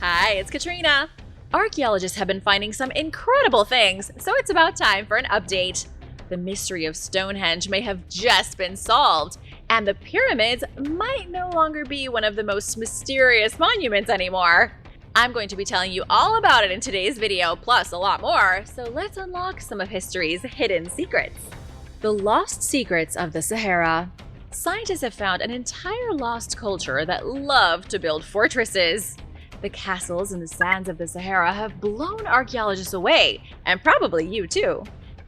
Hi, it's Katrina. Archaeologists have been finding some incredible things, so it's about time for an update. The mystery of Stonehenge may have just been solved, and the pyramids might no longer be one of the most mysterious monuments anymore. I'm going to be telling you all about it in today's video, plus a lot more, so let's unlock some of history's hidden secrets. The lost secrets of the Sahara. Scientists have found an entire lost culture that loved to build fortresses. The castles in the sands of the Sahara have blown archaeologists away, and probably you too.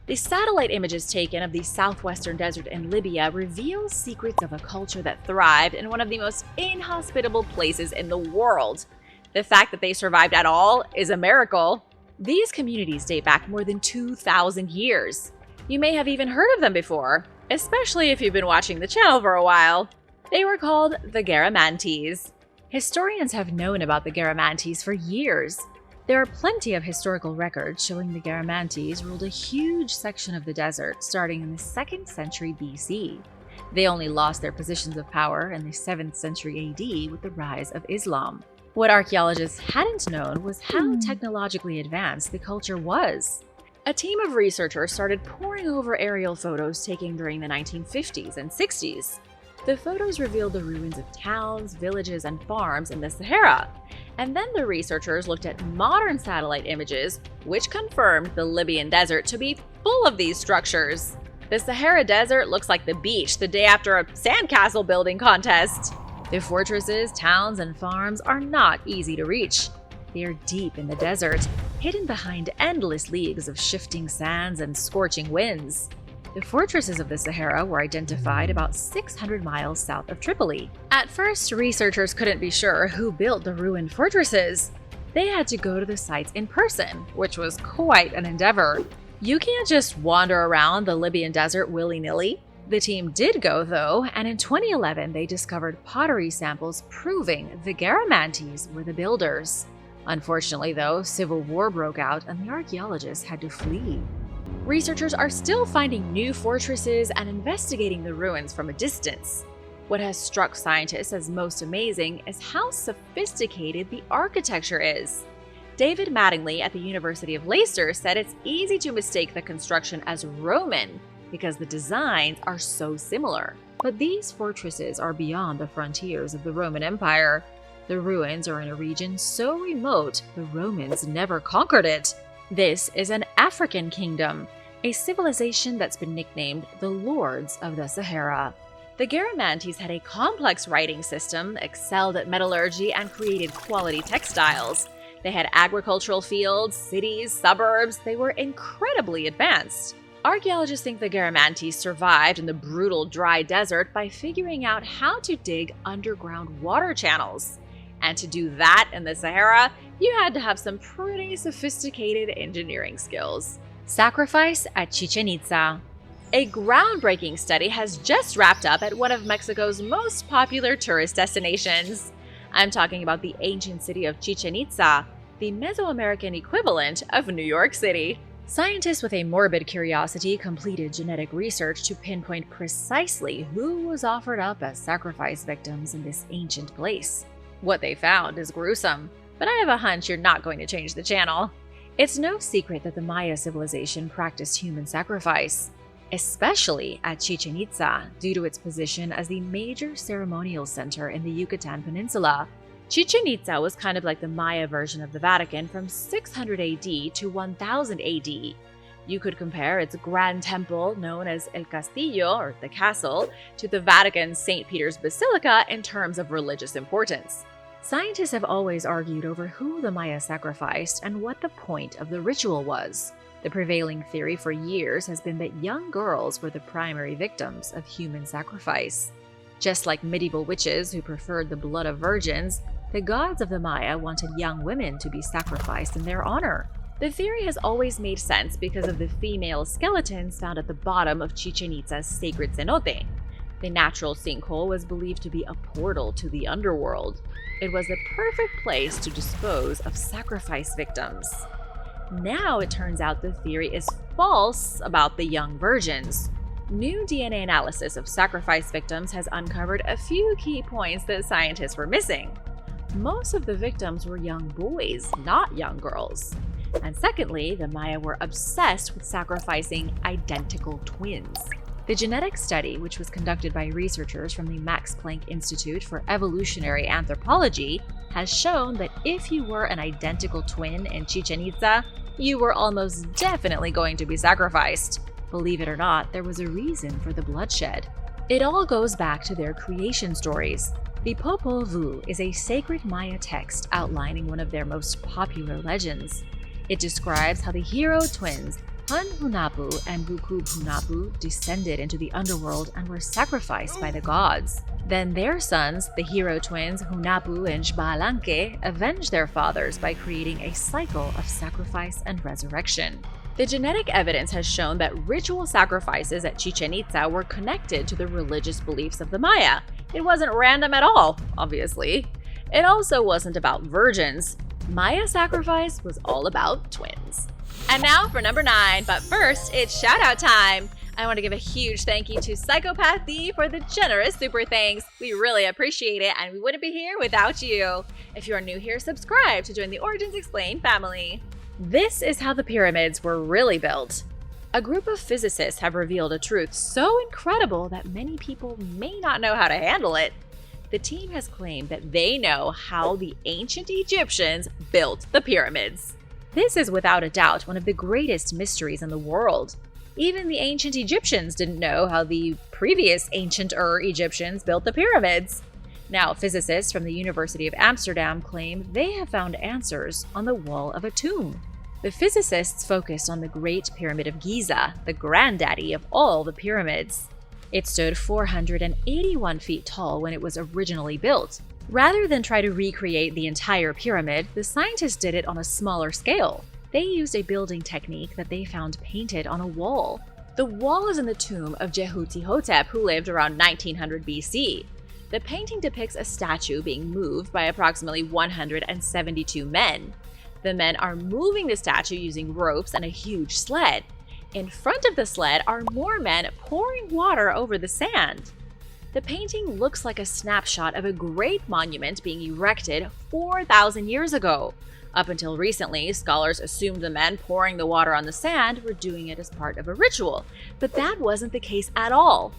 The satellite images taken of the southwestern desert in Libya reveal secrets of a culture that thrived in one of the most inhospitable places in the world. The fact that they survived at all is a miracle. These communities date back more than 2,000 years. You may have even heard of them before, especially if you've been watching the channel for a while. They were called the Garamantes. Historians have known about the Garamantes for years. There are plenty of historical records showing the Garamantes ruled a huge section of the desert starting in the 2nd century BC. They only lost their positions of power in the 7th century AD with the rise of Islam. What archaeologists hadn't known was how technologically advanced the culture was. A team of researchers started poring over aerial photos taken during the 1950s and 60s. The photos revealed the ruins of towns, villages, and farms in the Sahara. And then the researchers looked at modern satellite images, which confirmed the Libyan desert to be full of these structures. The Sahara Desert looks like the beach the day after a sandcastle building contest. The fortresses, towns, and farms are not easy to reach. They are deep in the desert, hidden behind endless leagues of shifting sands and scorching winds. The fortresses of the Sahara were identified about 600 miles south of Tripoli. At first, researchers couldn't be sure who built the ruined fortresses. They had to go to the sites in person, which was quite an endeavor. You can't just wander around the Libyan desert willy-nilly. The team did go, though, and in 2011 they discovered pottery samples proving the Garamantes were the builders. Unfortunately, though, civil war broke out and the archaeologists had to flee. Researchers are still finding new fortresses and investigating the ruins from a distance. What has struck scientists as most amazing is how sophisticated the architecture is. David Mattingly at the University of Leicester said it's easy to mistake the construction as Roman because the designs are so similar. But these fortresses are beyond the frontiers of the Roman Empire. The ruins are in a region so remote the Romans never conquered it. This is an African kingdom, a civilization that's been nicknamed the Lords of the Sahara. The Garamantes had a complex writing system, excelled at metallurgy, and created quality textiles. They had agricultural fields, cities, suburbs. They were incredibly advanced. Archaeologists think the Garamantes survived in the brutal dry desert by figuring out how to dig underground water channels. And to do that in the Sahara, you had to have some pretty sophisticated engineering skills. Sacrifice at Chichen Itza. A groundbreaking study has just wrapped up at one of Mexico's most popular tourist destinations. I'm talking about the ancient city of Chichen Itza, the Mesoamerican equivalent of New York City. Scientists with a morbid curiosity completed genetic research to pinpoint precisely who was offered up as sacrifice victims in this ancient place. What they found is gruesome, but I have a hunch you're not going to change the channel. It's no secret that the Maya civilization practiced human sacrifice, especially at Chichen Itza due to its position as the major ceremonial center in the Yucatan Peninsula. Chichen Itza was kind of like the Maya version of the Vatican from 600 AD to 1000 AD. You could compare its grand temple, known as El Castillo, or the castle, to the Vatican's St. Peter's Basilica in terms of religious importance. Scientists have always argued over who the Maya sacrificed and what the point of the ritual was. The prevailing theory for years has been that young girls were the primary victims of human sacrifice. Just like medieval witches who preferred the blood of virgins, the gods of the Maya wanted young women to be sacrificed in their honor. The theory has always made sense because of the female skeletons found at the bottom of Chichen Itza's sacred cenote. The natural sinkhole was believed to be a portal to the underworld. It was the perfect place to dispose of sacrifice victims. Now it turns out the theory is false about the young virgins. New DNA analysis of sacrifice victims has uncovered a few key points that scientists were missing. most of the victims were young boys, not young girls. And secondly, the Maya were obsessed with sacrificing identical twins. The genetic study, which was conducted by researchers from the Max Planck Institute for Evolutionary Anthropology, has shown that if you were an identical twin in Chichen Itza, you were almost definitely going to be sacrificed. Believe it or not, there was a reason for the bloodshed. It all goes back to their creation stories. The Popol Vuh is a sacred Maya text outlining one of their most popular legends. It describes how the hero twins Hun Hunahpu and Bukub Hunahpu descended into the underworld and were sacrificed by the gods. Then their sons, the hero twins Hunahpu and Xbalanque, avenged their fathers by creating a cycle of sacrifice and resurrection. The genetic evidence has shown that ritual sacrifices at Chichen Itza were connected to the religious beliefs of the Maya. It wasn't random at all, obviously. It also wasn't about virgins. Maya sacrifice was all about twins. And now for number 9, but first, it's shout-out time! I want to give a huge thank you to Psychopath D for the generous super thanks. We really appreciate it, and we wouldn't be here without you. If you are new here, subscribe to join the Origins Explained family. This is how the pyramids were really built. A group of physicists have revealed a truth so incredible that many people may not know how to handle it. The team has claimed that they know how the ancient Egyptians built the pyramids. This is without a doubt one of the greatest mysteries in the world. Even the ancient Egyptians didn't know how the previous ancient-er Egyptians built the pyramids. Now, physicists from the University of Amsterdam claim they have found answers on the wall of a tomb. The physicists focused on the Great Pyramid of Giza, the granddaddy of all the pyramids. It stood 481 feet tall when it was originally built. Rather than try to recreate the entire pyramid, the scientists did it on a smaller scale. They used a building technique that they found painted on a wall. The wall is in the tomb of Jehuti-Hotep, who lived around 1900 BC. The painting depicts a statue being moved by approximately 172 men. The men are moving the statue using ropes and a huge sled. In front of the sled are more men pouring water over the sand. The painting looks like a snapshot of a great monument being erected 4,000 years ago. Up until recently, scholars assumed the men pouring the water on the sand were doing it as part of a ritual, but that wasn't the case at all.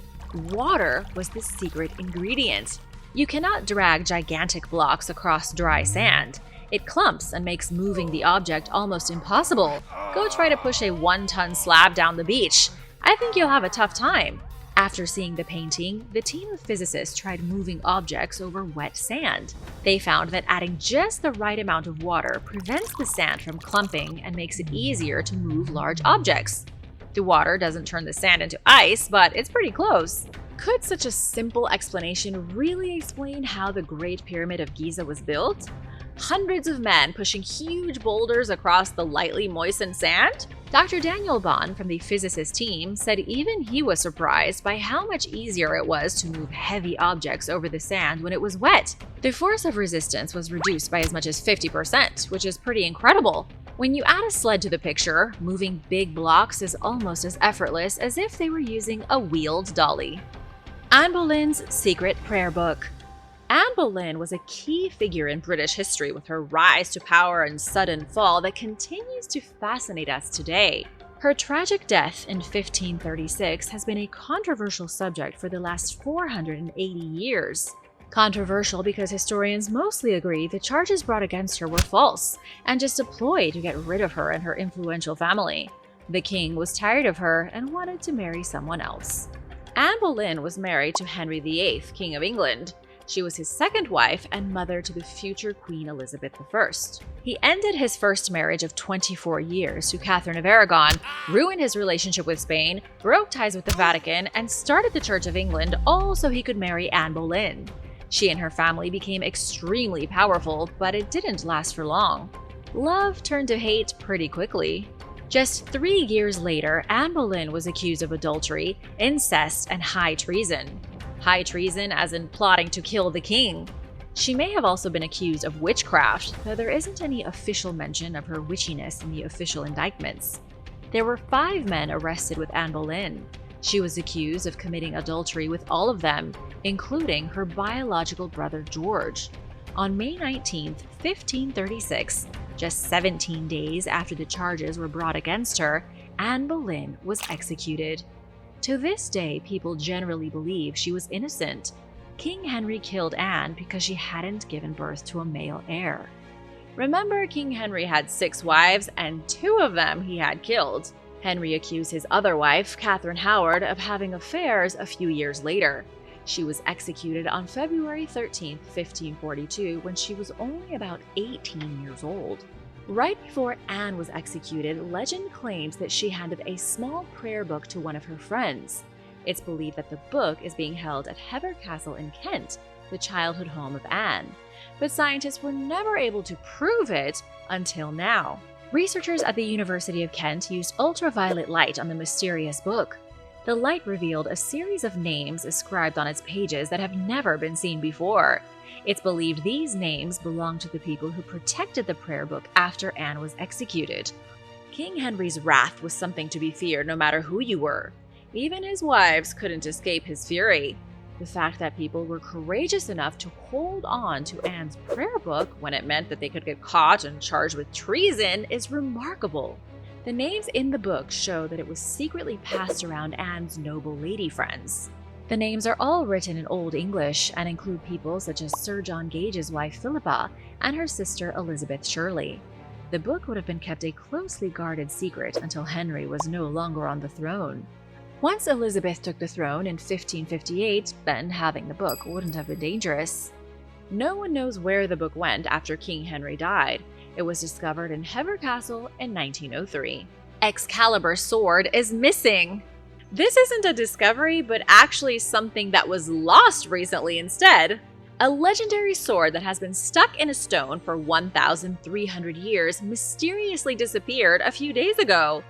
Water was the secret ingredient. You cannot drag gigantic blocks across dry sand. It clumps and makes moving the object almost impossible. Go try to push a 1-ton slab down the beach. I think you'll have a tough time. After seeing the painting, the team of physicists tried moving objects over wet sand. They found that adding just the right amount of water prevents the sand from clumping and makes it easier to move large objects. The water doesn't turn the sand into ice, but it's pretty close. Could such a simple explanation really explain how the Great Pyramid of Giza was built? Hundreds of men pushing huge boulders across the lightly moistened sand? Dr. Daniel Bond from the physicist team said even he was surprised by how much easier it was to move heavy objects over the sand when it was wet. The force of resistance was reduced by as much as 50%, which is pretty incredible. When you add a sled to the picture, moving big blocks is almost as effortless as if they were using a wheeled dolly. Anne Boleyn's Secret Prayer Book. Anne Boleyn was a key figure in British history with her rise to power and sudden fall that continues to fascinate us today. Her tragic death in 1536 has been a controversial subject for the last 480 years. Controversial because historians mostly agree the charges brought against her were false and just a ploy to get rid of her and her influential family. The king was tired of her and wanted to marry someone else. Anne Boleyn was married to Henry VIII, King of England. She was his second wife and mother to the future Queen Elizabeth I. He ended his first marriage of 24 years to Catherine of Aragon, ruined his relationship with Spain, broke ties with the Vatican, and started the Church of England all so he could marry Anne Boleyn. She and her family became extremely powerful, but it didn't last for long. Love turned to hate pretty quickly. Just 3 years later, Anne Boleyn was accused of adultery, incest, and high treason. High treason as in plotting to kill the king. She may have also been accused of witchcraft, though there isn't any official mention of her witchiness in the official indictments. There were 5 men arrested with Anne Boleyn. She was accused of committing adultery with all of them, including her biological brother George. On May 19, 1536, just 17 days after the charges were brought against her, Anne Boleyn was executed. To this day, people generally believe she was innocent. King Henry killed Anne because she hadn't given birth to a male heir. Remember, King Henry had 6 wives, and 2 of them he had killed. Henry accused his other wife, Catherine Howard, of having affairs a few years later. She was executed on February 13, 1542, when she was only about 18 years old. Right before Anne was executed, legend claims that she handed a small prayer book to one of her friends. It's believed that the book is being held at Hever Castle in Kent, the childhood home of Anne. But scientists were never able to prove it until now. Researchers at the University of Kent used ultraviolet light on the mysterious book. The light revealed a series of names inscribed on its pages that have never been seen before. It's believed these names belong to the people who protected the prayer book after Anne was executed. King Henry's wrath was something to be feared no matter who you were. Even his wives couldn't escape his fury. The fact that people were courageous enough to hold on to Anne's prayer book when it meant that they could get caught and charged with treason is remarkable. The names in the book show that it was secretly passed around Anne's noble lady friends. The names are all written in Old English and include people such as Sir John Gage's wife Philippa and her sister Elizabeth Shirley. The book would have been kept a closely guarded secret until Henry was no longer on the throne. Once Elizabeth took the throne in 1558, then having the book wouldn't have been dangerous. No one knows where the book went after King Henry died. It was discovered in Hever Castle in 1903. Excalibur's sword is missing. This isn't a discovery, but actually something that was lost recently instead. A legendary sword that has been stuck in a stone for 1,300 years mysteriously disappeared a few days ago.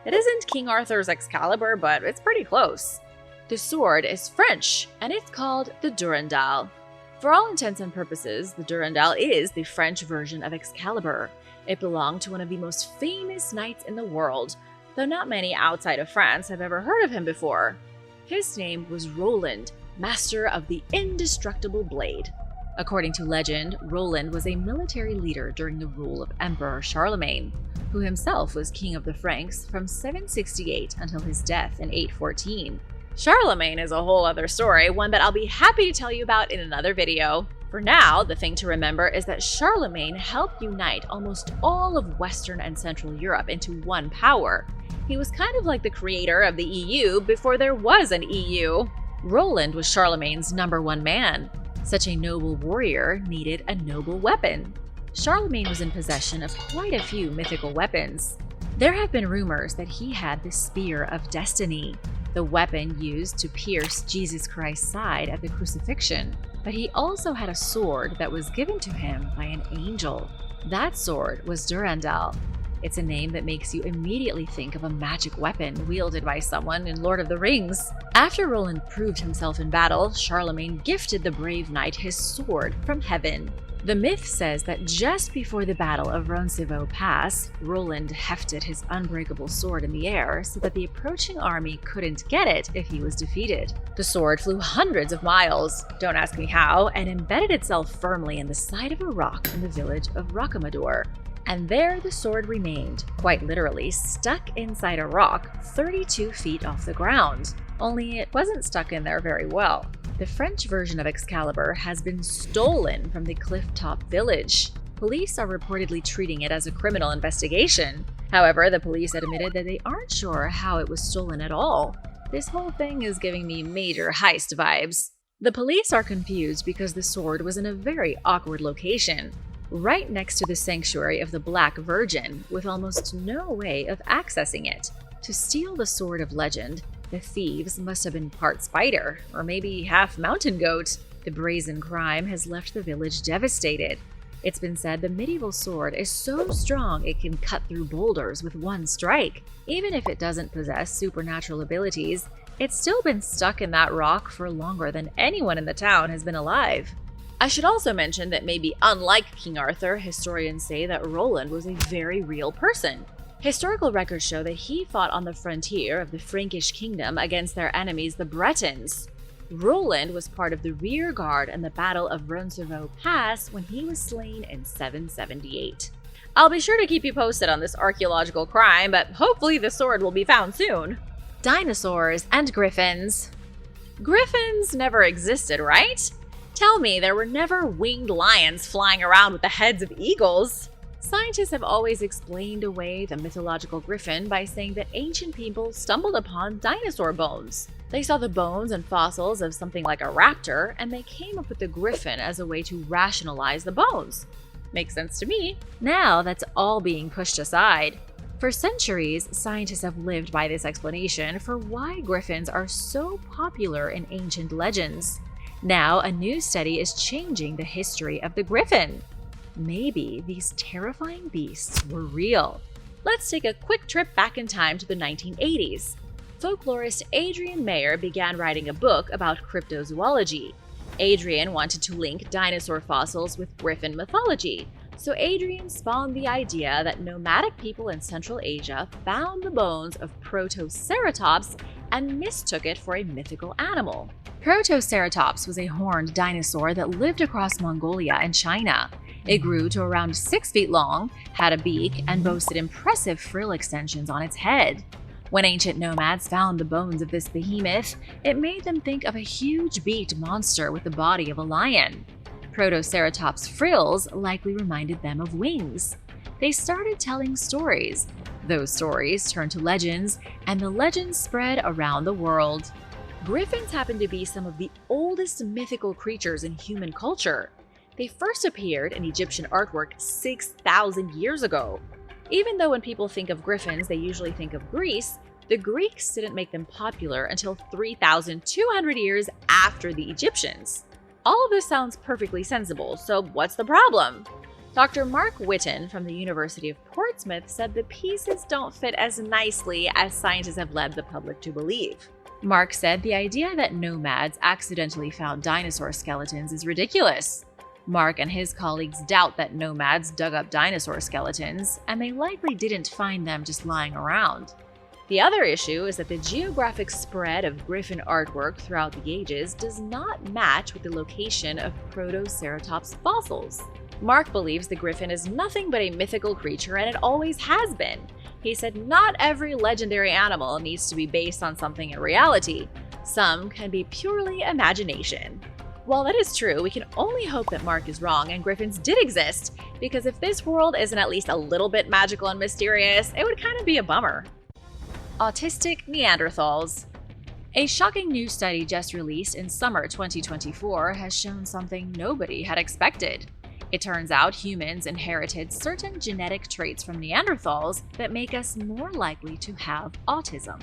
It isn't King Arthur's Excalibur, but it's pretty close. The sword is French, and it's called the Durandal. For all intents and purposes, the Durandal is the French version of Excalibur. It belonged to one of the most famous knights in the world, though not many outside of France have ever heard of him before. His name was Roland, master of the indestructible blade. According to legend, Roland was a military leader during the rule of Emperor Charlemagne, who himself was king of the Franks from 768 until his death in 814. Charlemagne is a whole other story, one that I'll be happy to tell you about in another video. For now, the thing to remember is that Charlemagne helped unite almost all of Western and Central Europe into one power. He was kind of like the creator of the EU before there was an EU. Roland was Charlemagne's #1 man. Such a noble warrior needed a noble weapon. Charlemagne was in possession of quite a few mythical weapons. There have been rumors that he had the Spear of Destiny, the weapon used to pierce Jesus Christ's side at the crucifixion, but he also had a sword that was given to him by an angel. That sword was Durandal. It's a name that makes you immediately think of a magic weapon wielded by someone in Lord of the Rings. After Roland proved himself in battle, Charlemagne gifted the brave knight his sword from heaven. The myth says that just before the Battle of Roncesvalles Pass, Roland hefted his unbreakable sword in the air so that the approaching army couldn't get it if he was defeated. The sword flew hundreds of miles, don't ask me how, and embedded itself firmly in the side of a rock in the village of Rocamadour. And there the sword remained, quite literally stuck inside a rock 32 feet off the ground. Only it wasn't stuck in there very well. The French version of Excalibur has been stolen from the clifftop village. Police are reportedly treating it as a criminal investigation. However, the police admitted that they aren't sure how it was stolen at all. This whole thing is giving me major heist vibes. The police are confused because the sword was in a very awkward location, right next to the sanctuary of the Black Virgin, with almost no way of accessing it. To steal the sword of legend, the thieves must have been part spider, or maybe half mountain goat. The brazen crime has left the village devastated. It's been said the medieval sword is so strong it can cut through boulders with one strike. Even if it doesn't possess supernatural abilities, it's still been stuck in that rock for longer than anyone in the town has been alive. I should also mention that maybe unlike King Arthur, historians say that Roland was a very real person. Historical records show that he fought on the frontier of the Frankish kingdom against their enemies, the Bretons. Roland was part of the rear guard in the Battle of Roncesvalles Pass when he was slain in 778. I'll be sure to keep you posted on this archaeological crime, but hopefully the sword will be found soon. Dinosaurs and Griffins. Griffins never existed, right? Tell me there were never winged lions flying around with the heads of eagles. Scientists have always explained away the mythological griffin by saying that ancient people stumbled upon dinosaur bones. They saw the bones and fossils of something like a raptor, and they came up with the griffin as a way to rationalize the bones. Makes sense to me. Now that's all being pushed aside. For centuries, scientists have lived by this explanation for why griffins are so popular in ancient legends. Now, a new study is changing the history of the griffin. Maybe these terrifying beasts were real. Let's take a quick trip back in time to the 1980s. Folklorist Adrian Mayer began writing a book about cryptozoology. Adrian wanted to link dinosaur fossils with griffin mythology, so Adrian spawned the idea that nomadic people in Central Asia found the bones of Protoceratops and mistook it for a mythical animal. Protoceratops was a horned dinosaur that lived across Mongolia and China. It grew to around 6 feet long, had a beak, and boasted impressive frill extensions on its head. When ancient nomads found the bones of this behemoth, it made them think of a huge beaked monster with the body of a lion. Protoceratops' frills likely reminded them of wings. They started telling stories. Those stories turned to legends, and the legends spread around the world. Griffins happen to be some of the oldest mythical creatures in human culture. They first appeared in Egyptian artwork 6,000 years ago. Even though when people think of griffins, they usually think of Greece, the Greeks didn't make them popular until 3,200 years after the Egyptians. All of this sounds perfectly sensible, so what's the problem? Dr. Mark Whitten from the University of Portsmouth said the pieces don't fit as nicely as scientists have led the public to believe. Mark said the idea that nomads accidentally found dinosaur skeletons is ridiculous. Mark and his colleagues doubt that nomads dug up dinosaur skeletons, and they likely didn't find them just lying around. The other issue is that the geographic spread of griffin artwork throughout the ages does not match with the location of Protoceratops fossils. Mark believes the griffin is nothing but a mythical creature, and it always has been. He said not every legendary animal needs to be based on something in reality. Some can be purely imagination. While that is true, we can only hope that Mark is wrong and griffins did exist, because if this world isn't at least a little bit magical and mysterious, it would kind of be a bummer. Autistic Neanderthals. A shocking new study just released in summer 2024 has shown something nobody had expected. It turns out humans inherited certain genetic traits from Neanderthals that make us more likely to have autism.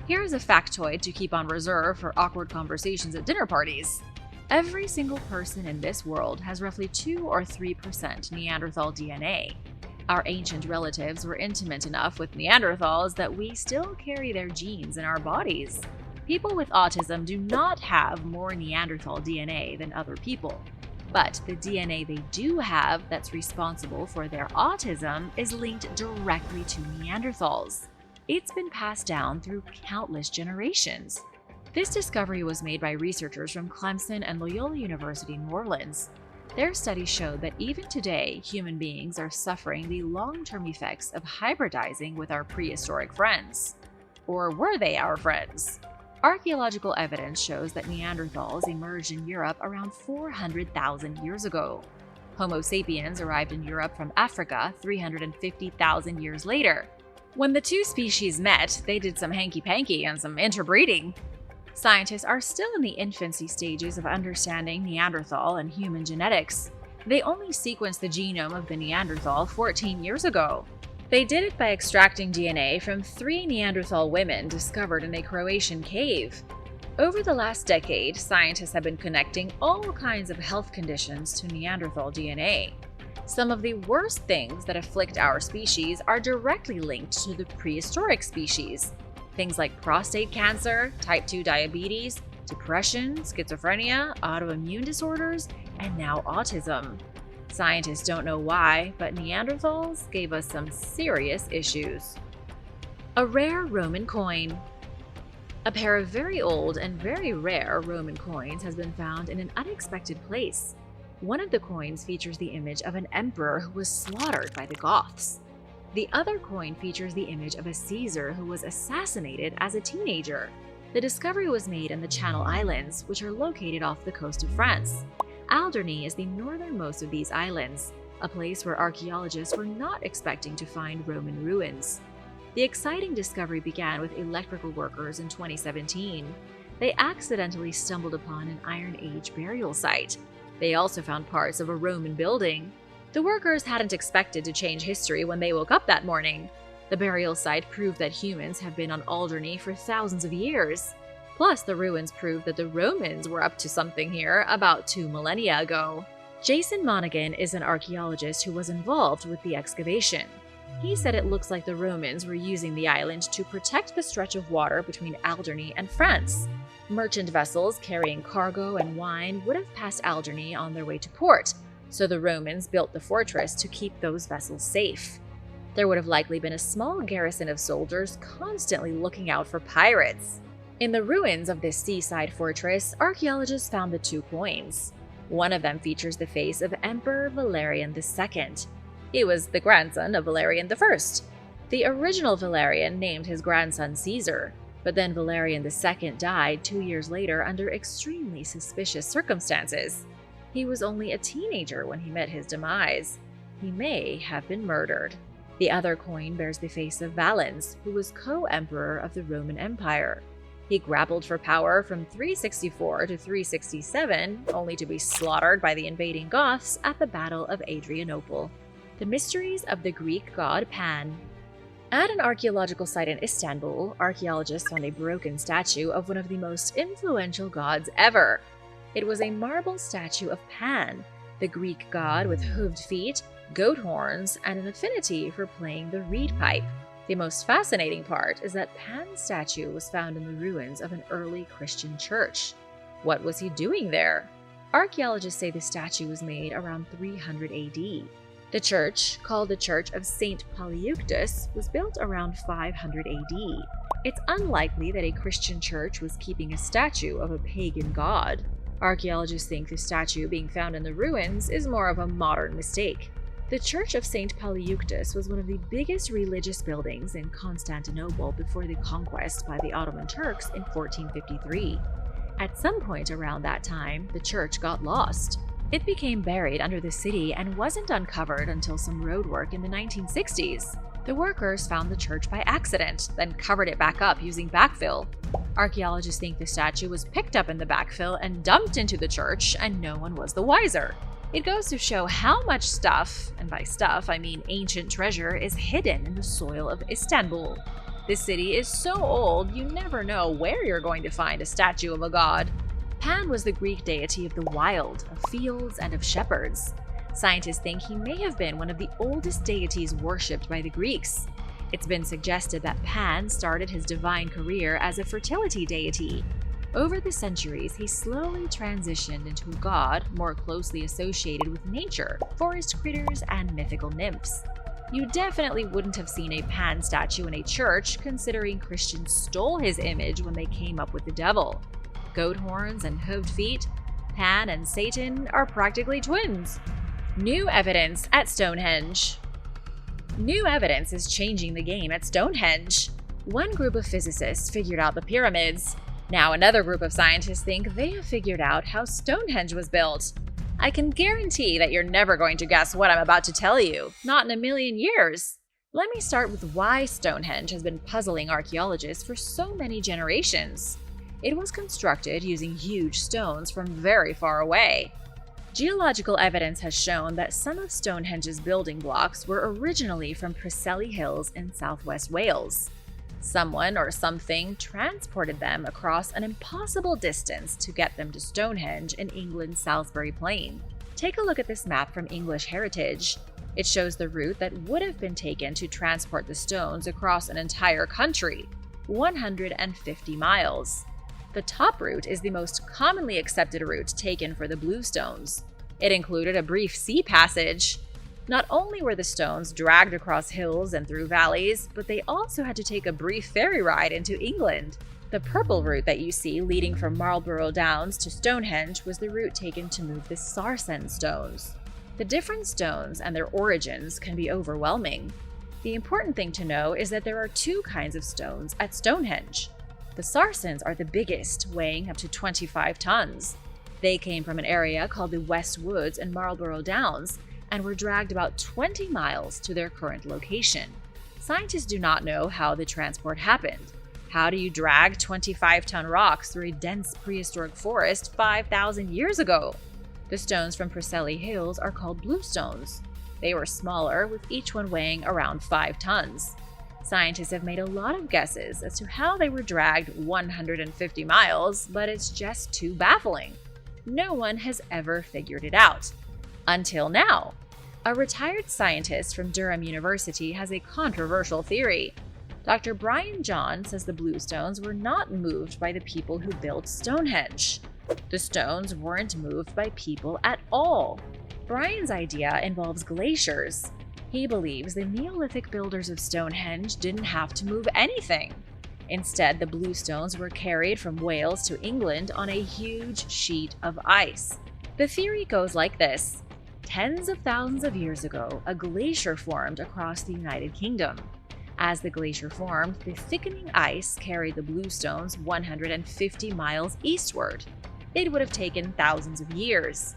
Here's a factoid to keep on reserve for awkward conversations at dinner parties. Every single person in this world has roughly 2 or 3% Neanderthal DNA. Our ancient relatives were intimate enough with Neanderthals that we still carry their genes in our bodies. People with autism do not have more Neanderthal DNA than other people. But the DNA they do have that's responsible for their autism is linked directly to Neanderthals. It's been passed down through countless generations. This discovery was made by researchers from Clemson and Loyola University, New Orleans. Their study showed that even today, human beings are suffering the long-term effects of hybridizing with our prehistoric friends. Or were they our friends? Archaeological evidence shows that Neanderthals emerged in Europe around 400,000 years ago. Homo sapiens arrived in Europe from Africa 350,000 years later. When the two species met, they did some hanky-panky and some interbreeding. Scientists are still in the infancy stages of understanding Neanderthal and human genetics. They only sequenced the genome of the Neanderthal 14 years ago. They did it by extracting DNA from 3 Neanderthal women discovered in a Croatian cave. Over the last decade, scientists have been connecting all kinds of health conditions to Neanderthal DNA. Some of the worst things that afflict our species are directly linked to the prehistoric species. Things like prostate cancer, type 2 diabetes, depression, schizophrenia, autoimmune disorders, and now autism. Scientists don't know why, but Neanderthals gave us some serious issues. A rare Roman coin. A pair of very old and very rare Roman coins has been found in an unexpected place. One of the coins features the image of an emperor who was slaughtered by the Goths. The other coin features the image of a Caesar who was assassinated as a teenager. The discovery was made in the Channel Islands, which are located off the coast of France. Alderney is the northernmost of these islands, a place where archaeologists were not expecting to find Roman ruins. The exciting discovery began with electrical workers in 2017. They accidentally stumbled upon an Iron Age burial site. They also found parts of a Roman building. The workers hadn't expected to change history when they woke up that morning. The burial site proved that humans have been on Alderney for thousands of years. Plus, the ruins proved that the Romans were up to something here about 2 millennia ago. Jason Monaghan is an archaeologist who was involved with the excavation. He said it looks like the Romans were using the island to protect the stretch of water between Alderney and France. Merchant vessels carrying cargo and wine would have passed Alderney on their way to port, so the Romans built the fortress to keep those vessels safe. There would have likely been a small garrison of soldiers constantly looking out for pirates. In the ruins of this seaside fortress, archaeologists found the 2 coins. One of them features the face of Emperor Valerian II. He was the grandson of Valerian I. The original Valerian named his grandson Caesar, but then Valerian II died 2 years later under extremely suspicious circumstances. He was only a teenager when he met his demise. He may have been murdered. The other coin bears the face of Bolins, who was co-emperor of the Roman Empire. He grappled for power from 364 to 367, only to be slaughtered by the invading Goths at the Battle of Adrianople. The mysteries of the Greek god Pan. At an archaeological site in Istanbul, archaeologists found a broken statue of one of the most influential gods ever. It was a marble statue of Pan, the Greek god with hooved feet, goat horns, and an affinity for playing the reed pipe. The most fascinating part is that Pan's statue was found in the ruins of an early Christian church. What was he doing there? Archaeologists say the statue was made around 300 AD. The church, called the Church of St. Polyeuctus, was built around 500 AD. It's unlikely that a Christian church was keeping a statue of a pagan god. Archaeologists think the statue being found in the ruins is more of a modern mistake. The Church of St. Polyeuctus was one of the biggest religious buildings in Constantinople before the conquest by the Ottoman Turks in 1453. At some point around that time, the church got lost. It became buried under the city and wasn't uncovered until some roadwork in the 1960s. The workers found the church by accident, then covered it back up using backfill. Archaeologists think the statue was picked up in the backfill and dumped into the church, and no one was the wiser. It goes to show how much stuff, and by stuff I mean ancient treasure, is hidden in the soil of Istanbul. This city is so old you never know where you're going to find a statue of a god. Pan was the Greek deity of the wild, of fields, and of shepherds. Scientists think he may have been one of the oldest deities worshipped by the Greeks. It's been suggested that Pan started his divine career as a fertility deity. Over the centuries, he slowly transitioned into a god more closely associated with nature, forest critters, and mythical nymphs. You definitely wouldn't have seen a Pan statue in a church, considering Christians stole his image when they came up with the devil. Goat horns and hooved feet, Pan and Satan are practically twins. New evidence at Stonehenge. New evidence is changing the game at Stonehenge. One group of physicists figured out the pyramids. Now another group of scientists think they have figured out how Stonehenge was built. I can guarantee that you're never going to guess what I'm about to tell you, not in a million years. Let me start with why Stonehenge has been puzzling archaeologists for so many generations. It was constructed using huge stones from very far away. Geological evidence has shown that some of Stonehenge's building blocks were originally from Preseli Hills in southwest Wales. Someone or something transported them across an impossible distance to get them to Stonehenge in England's Salisbury Plain. Take a look at this map from English Heritage. It shows the route that would have been taken to transport the stones across an entire country, 150 miles. The top route is the most commonly accepted route taken for the blue stones. It included a brief sea passage. Not only were the stones dragged across hills and through valleys, but they also had to take a brief ferry ride into England. The purple route that you see leading from Marlborough Downs to Stonehenge was the route taken to move the sarsen stones. The different stones and their origins can be overwhelming. The important thing to know is that there are two kinds of stones at Stonehenge. The sarsens are the biggest, weighing up to 25 tons. They came from an area called the West Woods and Marlborough Downs and were dragged about 20 miles to their current location. Scientists do not know how the transport happened. How do you drag 25-ton rocks through a dense prehistoric forest 5,000 years ago? The stones from Preseli Hills are called bluestones. They were smaller, with each one weighing around 5 tons. Scientists have made a lot of guesses as to how they were dragged 150 miles, but it's just too baffling. No one has ever figured it out. Until now. A retired scientist from Durham University has a controversial theory. Dr. Brian John says the bluestones were not moved by the people who built Stonehenge. The stones weren't moved by people at all. Brian's idea involves glaciers. He believes the Neolithic builders of Stonehenge didn't have to move anything. Instead, the bluestones were carried from Wales to England on a huge sheet of ice. The theory goes like this. Tens of thousands of years ago, a glacier formed across the United Kingdom. As the glacier formed, the thickening ice carried the bluestones 150 miles eastward. It would have taken thousands of years.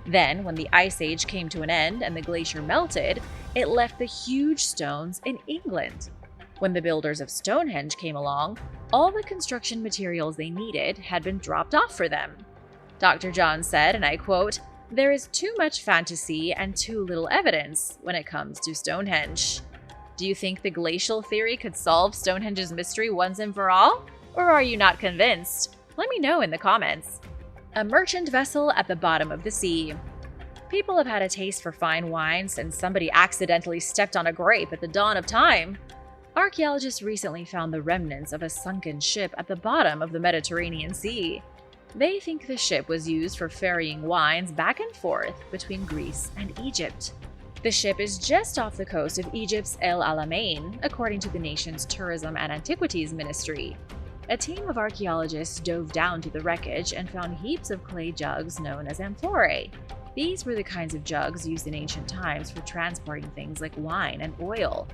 Then, when the Ice Age came to an end and the glacier melted, it left the huge stones in England. When the builders of Stonehenge came along, all the construction materials they needed had been dropped off for them. Dr. John said, and I quote, "There is too much fantasy and too little evidence when it comes to Stonehenge." Do you think the glacial theory could solve Stonehenge's mystery once and for all? Or are you not convinced? Let me know in the comments. A merchant vessel at the bottom of the sea. People have had a taste for fine wine since somebody accidentally stepped on a grape at the dawn of time. Archaeologists recently found the remnants of a sunken ship at the bottom of the Mediterranean Sea. They think the ship was used for ferrying wines back and forth between Greece and Egypt. The ship is just off the coast of Egypt's El Alamein, according to the nation's Tourism and Antiquities Ministry. A team of archaeologists dove down to the wreckage and found heaps of clay jugs known as amphorae. These were the kinds of jugs used in ancient times for transporting things like wine and oil.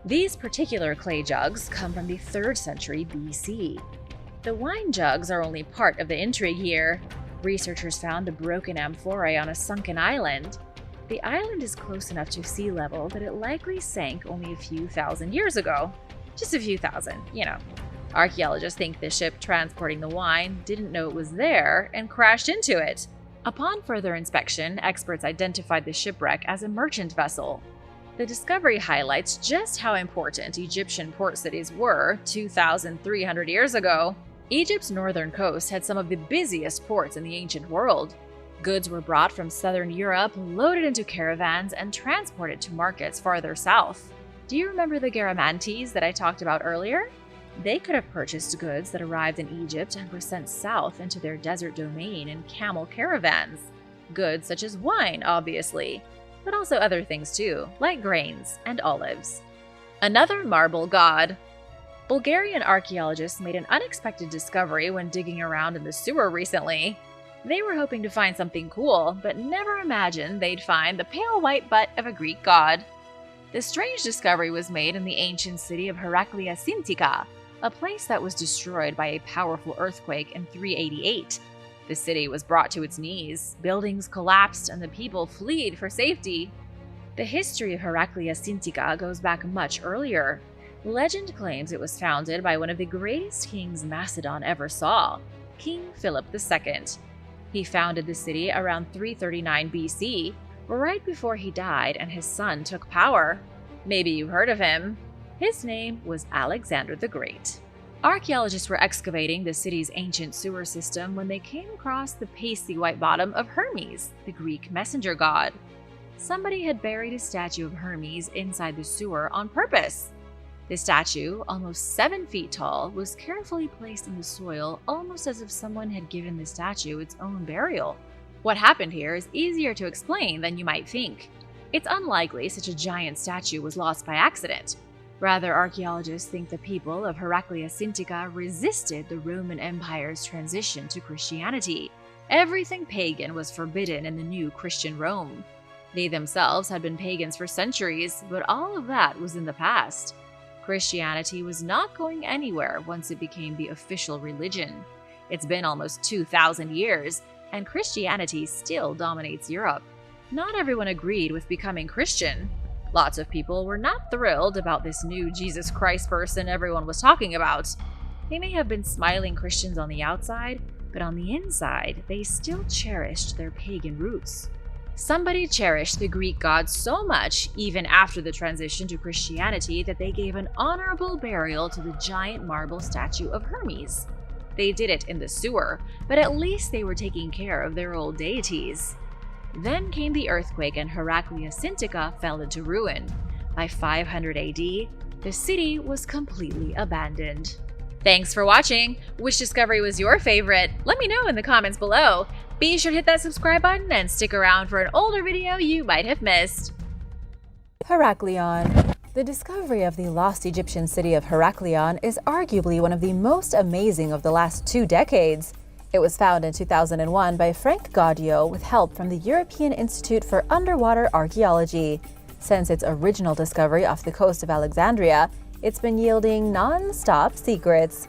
These particular clay jugs come from the 3rd century BC. The wine jugs are only part of the intrigue here. Researchers found the broken amphorae on a sunken island. The island is close enough to sea level that it likely sank only a few thousand years ago. Just a few thousand, you know. Archaeologists think the ship transporting the wine didn't know it was there and crashed into it. Upon further inspection, experts identified the shipwreck as a merchant vessel. The discovery highlights just how important Egyptian port cities were 2,300 years ago. Egypt's northern coast had some of the busiest ports in the ancient world. Goods were brought from southern Europe, loaded into caravans, and transported to markets farther south. Do you remember the Garamantes that I talked about earlier? They could have purchased goods that arrived in Egypt and were sent south into their desert domain in camel caravans. Goods such as wine, obviously, but also other things too, like grains and olives. Another marble god. Bulgarian archaeologists made an unexpected discovery when digging around in the sewer recently. They were hoping to find something cool, but never imagined they'd find the pale white butt of a Greek god. The strange discovery was made in the ancient city of Heracleon, a place that was destroyed by a powerful earthquake in 388. The city was brought to its knees, buildings collapsed, and the people fled for safety. The history of Heracleon goes back much earlier. Legend claims it was founded by one of the greatest kings Macedon ever saw, King Philip II. He founded the city around 339 BC, right before he died and his son took power. Maybe you heard of him. His name was Alexander the Great. Archaeologists were excavating the city's ancient sewer system when they came across the pasty white bottom of Hermes, the Greek messenger god. Somebody had buried a statue of Hermes inside the sewer on purpose. The statue, almost 7 feet tall, was carefully placed in the soil almost as if someone had given the statue its own burial. What happened here is easier to explain than you might think. It's unlikely such a giant statue was lost by accident. Rather, archaeologists think the people of Heraclea Sintica resisted the Roman Empire's transition to Christianity. Everything pagan was forbidden in the new Christian Rome. They themselves had been pagans for centuries, but all of that was in the past. Christianity was not going anywhere once it became the official religion. It's been almost 2,000 years, and Christianity still dominates Europe. Not everyone agreed with becoming Christian. Lots of people were not thrilled about this new Jesus Christ person everyone was talking about. They may have been smiling Christians on the outside, but on the inside, they still cherished their pagan roots. Somebody cherished the Greek gods so much, even after the transition to Christianity, that they gave an honorable burial to the giant marble statue of Hermes. They did it in the sewer, but at least they were taking care of their old deities. Then came the earthquake and Heraclea Sintica fell into ruin. By 500 AD, the city was completely abandoned. Thanks for watching! Which discovery was your favorite? Let me know in the comments below. Be sure to hit that subscribe button and stick around for an older video you might have missed. Heracleon. The discovery of the lost Egyptian city of Heracleon is arguably one of the most amazing of the last 2 decades. It was found in 2001 by Frank Gaudio with help from the European Institute for Underwater Archaeology. Since its original discovery off the coast of Alexandria, it's been yielding non-stop secrets.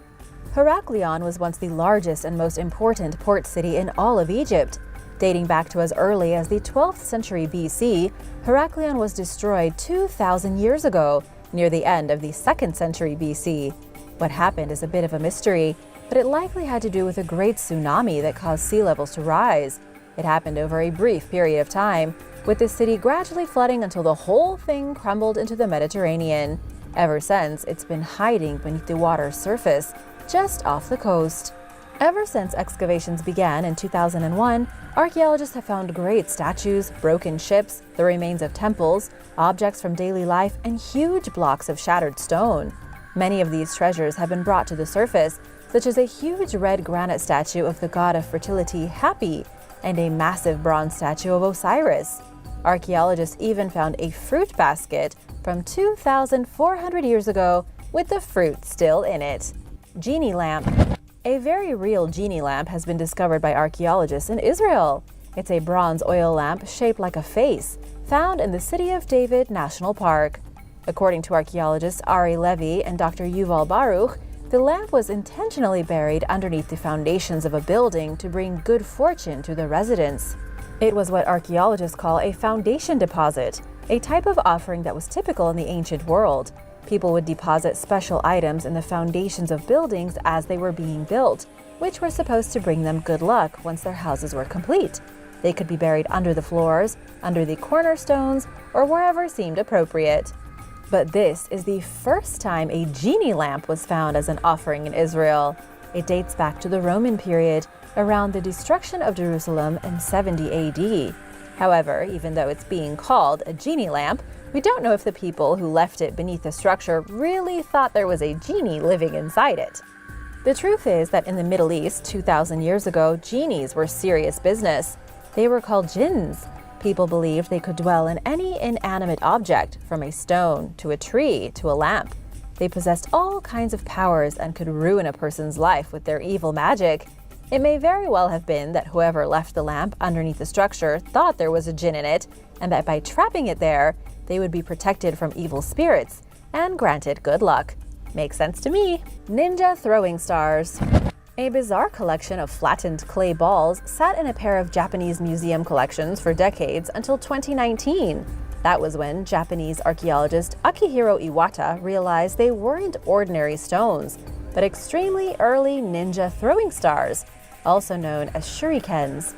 Heracleon was once the largest and most important port city in all of Egypt. Dating back to as early as the 12th century BC, Heracleon was destroyed 2,000 years ago, near the end of the 2nd century BC. What happened is a bit of a mystery, but it likely had to do with a great tsunami that caused sea levels to rise. It happened over a brief period of time, with the city gradually flooding until the whole thing crumbled into the Mediterranean. Ever since, it's been hiding beneath the water's surface, just off the coast. Ever since excavations began in 2001, archaeologists have found great statues, broken ships, the remains of temples, objects from daily life, and huge blocks of shattered stone. Many of these treasures have been brought to the surface, such as a huge red granite statue of the god of fertility, Hapi, and a massive bronze statue of Osiris. Archaeologists even found a fruit basket from 2,400 years ago with the fruit still in it. Genie Lamp. A very real genie lamp has been discovered by archaeologists in Israel. It's a bronze oil lamp shaped like a face, found in the City of David National Park. According to archaeologists Ari Levy and Dr. Yuval Baruch, the lamp was intentionally buried underneath the foundations of a building to bring good fortune to the residents. It was what archaeologists call a foundation deposit, a type of offering that was typical in the ancient world. People would deposit special items in the foundations of buildings as they were being built, which were supposed to bring them good luck once their houses were complete. They could be buried under the floors, under the cornerstones, or wherever seemed appropriate. But this is the first time a genie lamp was found as an offering in Israel. It dates back to the Roman period, around the destruction of Jerusalem in 70 AD. However, even though it's being called a genie lamp, we don't know if the people who left it beneath the structure really thought there was a genie living inside it. The truth is that in the Middle East 2,000 years ago, genies were serious business. They were called jinns. People believed they could dwell in any inanimate object, from a stone to a tree to a lamp. They possessed all kinds of powers and could ruin a person's life with their evil magic. It may very well have been that whoever left the lamp underneath the structure thought there was a jinn in it, and that by trapping it there, they would be protected from evil spirits and granted good luck. Makes sense to me. Ninja throwing stars. A bizarre collection of flattened clay balls sat in a pair of Japanese museum collections for decades until 2019. That was when Japanese archaeologist Akihiro Iwata realized they weren't ordinary stones, but extremely early ninja throwing stars, also known as shurikens.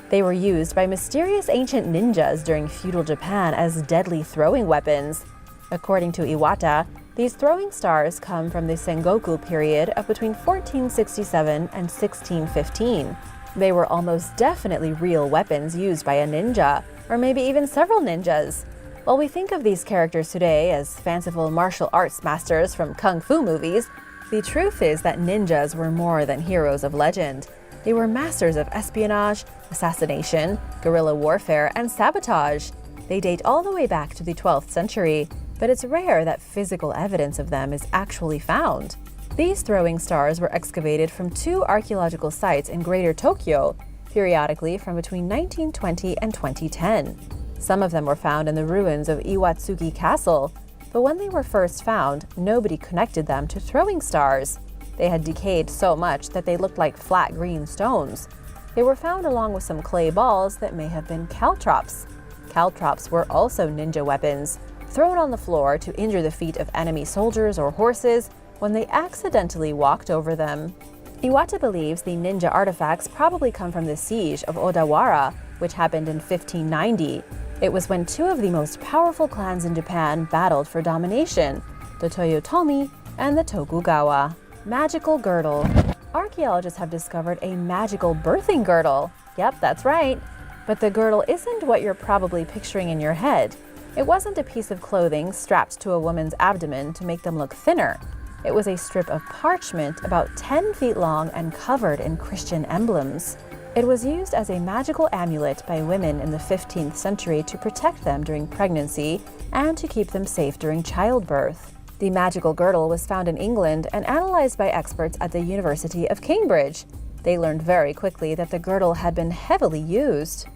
They were used by mysterious ancient ninjas during feudal Japan as deadly throwing weapons. According to Iwata, these throwing stars come from the Sengoku period of between 1467 and 1615. They were almost definitely real weapons used by a ninja, or maybe even several ninjas. While we think of these characters today as fanciful martial arts masters from kung fu movies, the truth is that ninjas were more than heroes of legend. They were masters of espionage, assassination, guerrilla warfare, and sabotage. They date all the way back to the 12th century. but it's rare that physical evidence of them is actually found. These throwing stars were excavated from 2 archaeological sites in Greater Tokyo, periodically from between 1920 and 2010. Some of them were found in the ruins of Iwatsuki Castle, but when they were first found, nobody connected them to throwing stars. They had decayed so much that they looked like flat green stones. They were found along with some clay balls that may have been caltrops. Caltrops were also ninja weapons, thrown on the floor to injure the feet of enemy soldiers or horses when they accidentally walked over them. Iwata believes the ninja artifacts probably come from the siege of Odawara, which happened in 1590. It was when 2 of the most powerful clans in Japan battled for domination, the Toyotomi and the Tokugawa. Magical girdle. Archaeologists have discovered a magical birthing girdle. Yep, that's right. But the girdle isn't what you're probably picturing in your head. It wasn't a piece of clothing strapped to a woman's abdomen to make them look thinner. It was a strip of parchment about 10 feet long and covered in Christian emblems. It was used as a magical amulet by women in the 15th century to protect them during pregnancy and to keep them safe during childbirth. The magical girdle was found in England and analyzed by experts at the University of Cambridge. They learned very quickly that the girdle had been heavily used.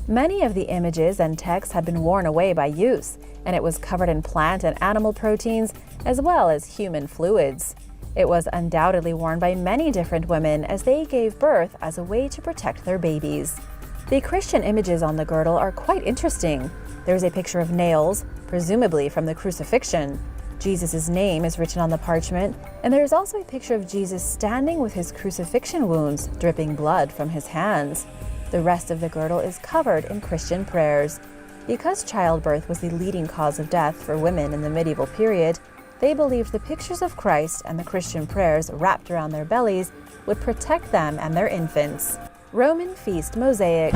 Many of the images and text had been worn away by use, and it was covered in plant and animal proteins as well as human fluids. It was undoubtedly worn by many different women as they gave birth as a way to protect their babies. The Christian images on the girdle are quite interesting. There's a picture of nails, presumably from the crucifixion. Jesus' name is written on the parchment, and there is also a picture of Jesus standing with his crucifixion wounds, dripping blood from his hands. The rest of the girdle is covered in Christian prayers. Because childbirth was the leading cause of death for women in the medieval period, they believed the pictures of Christ and the Christian prayers wrapped around their bellies would protect them and their infants. Roman feast mosaic.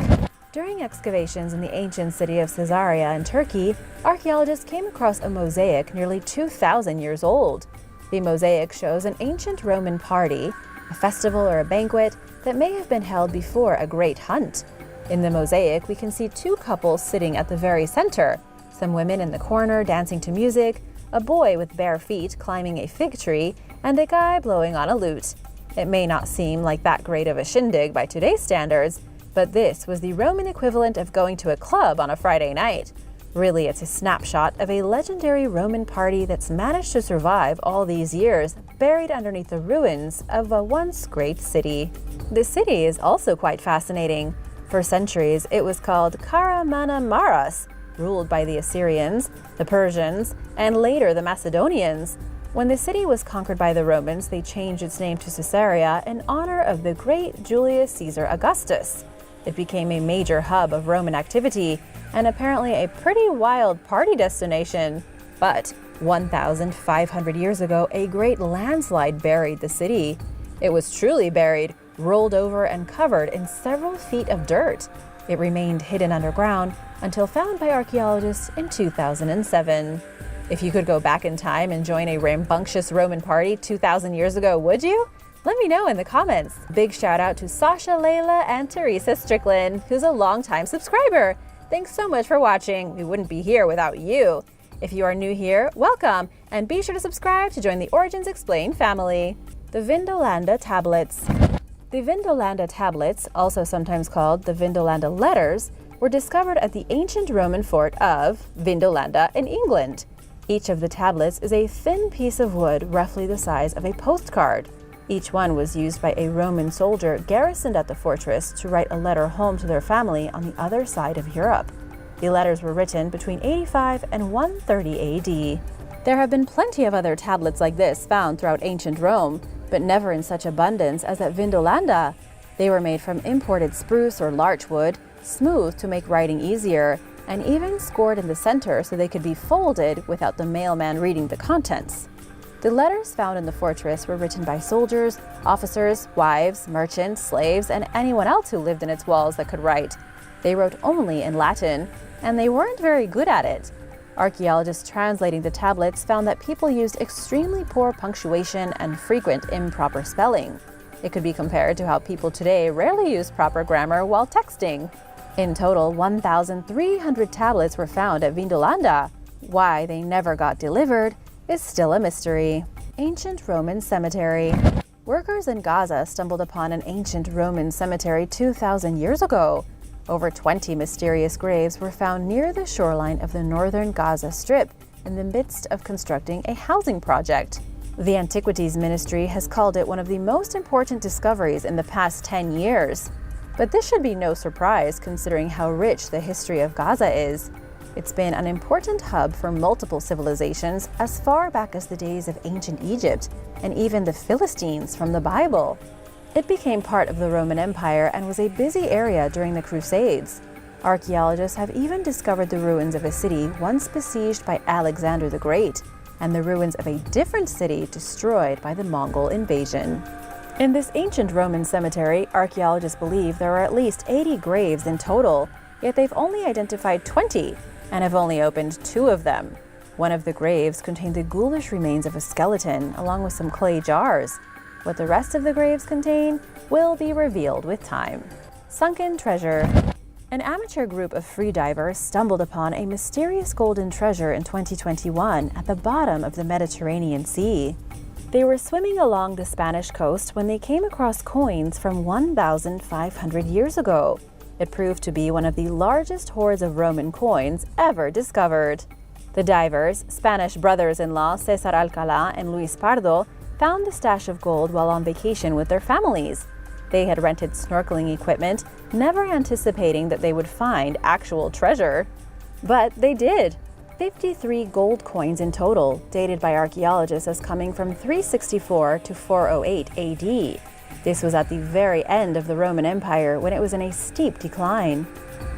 During excavations in the ancient city of Caesarea in Turkey, archaeologists came across a mosaic nearly 2,000 years old. The mosaic shows an ancient Roman party, a festival or a banquet that may have been held before a great hunt. In the mosaic, we can see 2 couples sitting at the very center, some women in the corner dancing to music, a boy with bare feet climbing a fig tree, and a guy blowing on a lute. It may not seem like that great of a shindig by today's standards, but this was the Roman equivalent of going to a club on a Friday night. Really, it's a snapshot of a legendary Roman party that's managed to survive all these years, buried underneath the ruins of a once great city. The city is also quite fascinating. For centuries, it was called Kahramanmaraş, ruled by the Assyrians, the Persians, and later the Macedonians. When the city was conquered by the Romans, they changed its name to Caesarea in honor of the great Julius Caesar Augustus. It became a major hub of Roman activity and apparently a pretty wild party destination. But 1,500 years ago, a great landslide buried the city. It was truly buried, rolled over and covered in several feet of dirt. It remained hidden underground until found by archaeologists in 2007. If you could go back in time and join a rambunctious Roman party 2,000 years ago, would you? Let me know in the comments. Big shout out to Sasha, Layla, and Teresa Strickland, who's a longtime subscriber. Thanks so much for watching. We wouldn't be here without you. If you are new here, welcome, and be sure to subscribe to join the Origins Explained family. The Vindolanda Tablets. The Vindolanda Tablets, also sometimes called the Vindolanda Letters, were discovered at the ancient Roman fort of Vindolanda in England. Each of the tablets is a thin piece of wood roughly the size of a postcard. Each one was used by a Roman soldier garrisoned at the fortress to write a letter home to their family on the other side of Europe. The letters were written between 85 and 130 AD. There have been plenty of other tablets like this found throughout ancient Rome, but never in such abundance as at Vindolanda. They were made from imported spruce or larch wood, smooth to make writing easier, and even scored in the center so they could be folded without the mailman reading the contents. The letters found in the fortress were written by soldiers, officers, wives, merchants, slaves, and anyone else who lived in its walls that could write. They wrote only in Latin, and they weren't very good at it. Archaeologists translating the tablets found that people used extremely poor punctuation and frequent improper spelling. It could be compared to how people today rarely use proper grammar while texting. In total, 1,300 tablets were found at Vindolanda. Why they never got delivered is still a mystery. Ancient Roman cemetery. Workers in Gaza stumbled upon an ancient Roman cemetery 2,000 years ago. Over 20 mysterious graves were found near the shoreline of the northern Gaza Strip in the midst of constructing a housing project. The Antiquities Ministry has called it one of the most important discoveries in the past 10 years. But this should be no surprise considering how rich the history of Gaza is. It's been an important hub for multiple civilizations as far back as the days of ancient Egypt and even the Philistines from the Bible. It became part of the Roman Empire and was a busy area during the Crusades. Archaeologists have even discovered the ruins of a city once besieged by Alexander the Great, and the ruins of a different city destroyed by the Mongol invasion. In this ancient Roman cemetery, archaeologists believe there are at least 80 graves in total, yet they've only identified 20 and have only opened 2 of them. One of the graves contained the ghoulish remains of a skeleton, along with some clay jars. What the rest of the graves contain will be revealed with time. Sunken treasure. An amateur group of freedivers stumbled upon a mysterious golden treasure in 2021 at the bottom of the Mediterranean Sea. They were swimming along the Spanish coast when they came across coins from 1,500 years ago. It proved to be one of the largest hoards of Roman coins ever discovered. The divers, Spanish brothers-in-law César Alcalá and Luis Pardo, found the stash of gold while on vacation with their families. They had rented snorkeling equipment, never anticipating that they would find actual treasure. But they did. 53 gold coins in total, dated by archaeologists as coming from 364 to 408 AD. This was at the very end of the Roman Empire when it was in a steep decline.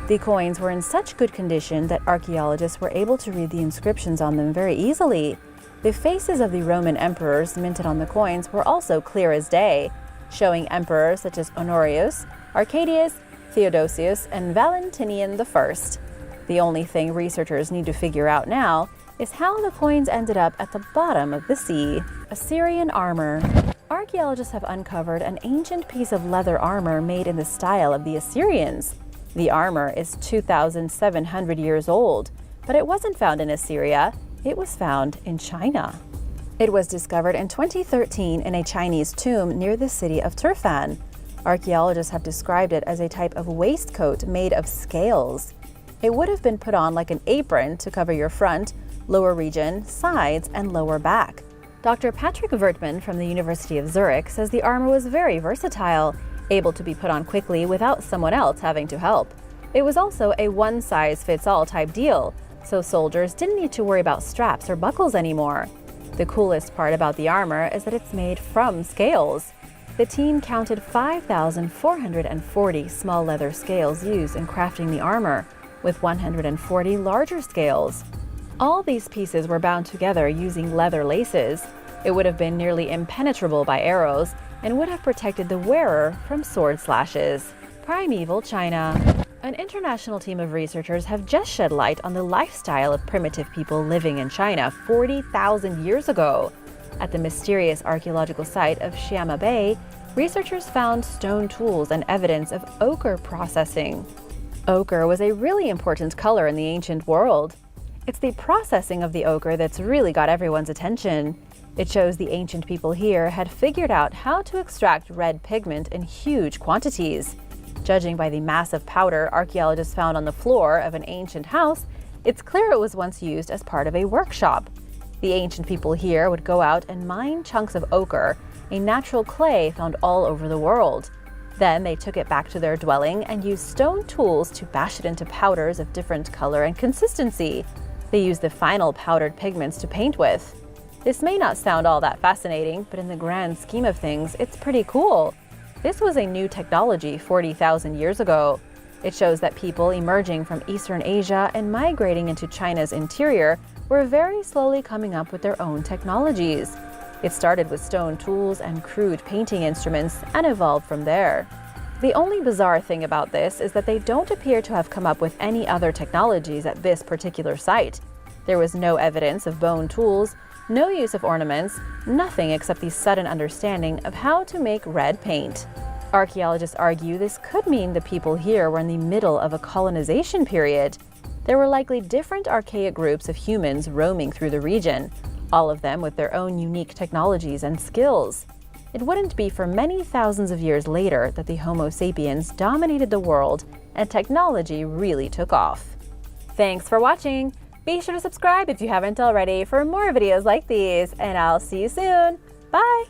The coins were in such good condition that archaeologists were able to read the inscriptions on them very easily. The faces of the Roman emperors minted on the coins were also clear as day, showing emperors such as Honorius, Arcadius, Theodosius, and Valentinian I. The only thing researchers need to figure out now is how the coins ended up at the bottom of the sea. Assyrian armor. Archaeologists have uncovered an ancient piece of leather armor made in the style of the Assyrians. The armor is 2,700 years old, but it wasn't found in Assyria. It was found in China. It was discovered in 2013 in a Chinese tomb near the city of Turfan. Archaeologists have described it as a type of waistcoat made of scales. It would have been put on like an apron to cover your front, lower region, sides, and lower back. Dr. Patrick Vertman from the University of Zurich says the armor was very versatile, able to be put on quickly without someone else having to help. It was also a one-size-fits-all type deal, so soldiers didn't need to worry about straps or buckles anymore. The coolest part about the armor is that it's made from scales. The team counted 5,440 small leather scales used in crafting the armor, with 140 larger scales. All these pieces were bound together using leather laces. It would have been nearly impenetrable by arrows and would have protected the wearer from sword slashes. Primeval China. An international team of researchers have just shed light on the lifestyle of primitive people living in China 40,000 years ago. At the mysterious archaeological site of Xiama Bay, researchers found stone tools and evidence of ochre processing. Ochre was a really important color in the ancient world. It's the processing of the ochre that's really got everyone's attention. It shows the ancient people here had figured out how to extract red pigment in huge quantities. Judging by the massive powder archaeologists found on the floor of an ancient house, it's clear it was once used as part of a workshop. The ancient people here would go out and mine chunks of ochre, a natural clay found all over the world. Then they took it back to their dwelling and used stone tools to bash it into powders of different color and consistency. They used the final powdered pigments to paint with. This may not sound all that fascinating, but in the grand scheme of things, it's pretty cool. This was a new technology 40,000 years ago. It shows that people emerging from Eastern Asia and migrating into China's interior were very slowly coming up with their own technologies. It started with stone tools and crude painting instruments and evolved from there. The only bizarre thing about this is that they don't appear to have come up with any other technologies at this particular site. There was no evidence of bone tools, no use of ornaments, nothing except the sudden understanding of how to make red paint. Archaeologists argue this could mean the people here were in the middle of a colonization period. There were likely different archaic groups of humans roaming through the region, all of them with their own unique technologies and skills. It wouldn't be for many thousands of years later that the Homo sapiens dominated the world and technology really took off. Thanks for watching! Be sure to subscribe if you haven't already for more videos like these, and I'll see you soon. Bye!